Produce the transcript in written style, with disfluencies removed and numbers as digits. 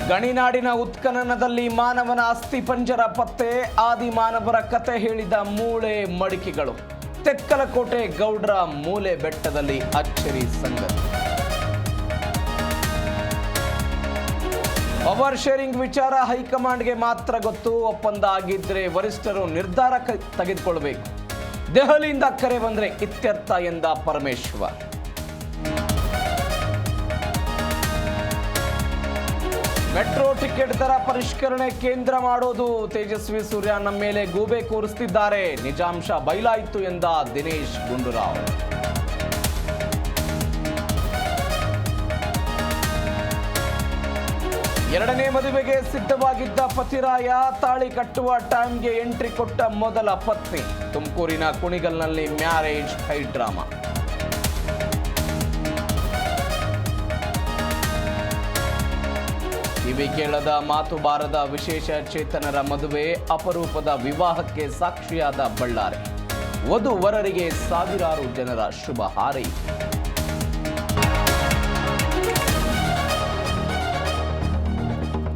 ಗಣಿನಾಡಿನ ಉತ್ಖನನದಲ್ಲಿ ಮಾನವನ ಅಸ್ಥಿಪಂಜರ ಪತ್ತೆ, ಆದಿಮಾನವರ ಕತೆ ಹೇಳಿದ ಮೂಳೆ ಮಡಿಕೆಗಳು. ತೆಕ್ಕಲಕೋಟೆ ಗೌಡ್ರ ಮೂಲೆ ಬೆಟ್ಟದಲ್ಲಿ ಅಚ್ಚರಿ ಸಂಗತಿ. ಪವರ್ ಶೇರಿಂಗ್ ವಿಚಾರ ಹೈಕಮಾಂಡ್ಗೆ ಮಾತ್ರ ಗೊತ್ತು. ಒಪ್ಪಂದ ಆಗಿದ್ರೆ ವರಿಷ್ಠರು ನಿರ್ಧಾರ ತೆಗೆದುಕೊಳ್ಳಬೇಕು. ದೆಹಲಿಯಿಂದ ಕರೆ ಬಂದ್ರೆ ಇತ್ಯರ್ಥ ಎಂದ ಪರಮೇಶ್ವರ್. ಮೆಟ್ರೋ ಟಿಕೆಟ್ ದರ ಪರಿಷ್ಕರಣೆ ಕೇಂದ್ರ ಮಾಡೋದು. ತೇಜಸ್ವಿ ಸೂರ್ಯ ನಮ್ಮ ಮೇಲೆ ಗೂಬೆ ಕೂರಿಸುತ್ತಿದ್ದಾರೆ. ನಿಜಾಂಶ ಬಯಲಾಯಿತು ಎಂದ ದಿನೇಶ್ ಗುಂಡೂರಾವ್. ಎರಡನೇ ಮದುವೆಗೆ ಸಿದ್ಧವಾಗಿದ್ದ ಪತಿರಾಯ ತಾಳಿ ಕಟ್ಟುವ ಟೈಮ್ಗೆ ಎಂಟ್ರಿ ಕೊಟ್ಟ ಮೊದಲ ಪತ್ನಿ. ತುಮಕೂರಿನ ಕುಣಿಗಲ್ನಲ್ಲಿ ಮ್ಯಾರೇಜ್ ಹೈ ಡ್ರಾಮಾ. ಕಿವಿ ಕೇಳದ ಮಾತು ಬಾರದ ವಿಶೇಷ ಚೇತನರ ಮದುವೆ, ಅಪರೂಪದ ವಿವಾಹಕ್ಕೆ ಸಾಕ್ಷಿಯಾದ ಬಳ್ಳಾರಿ. ವಧು ವರರಿಗೆ ಸಾವಿರಾರು ಜನರ ಶುಭ ಹಾರೈಕೆ.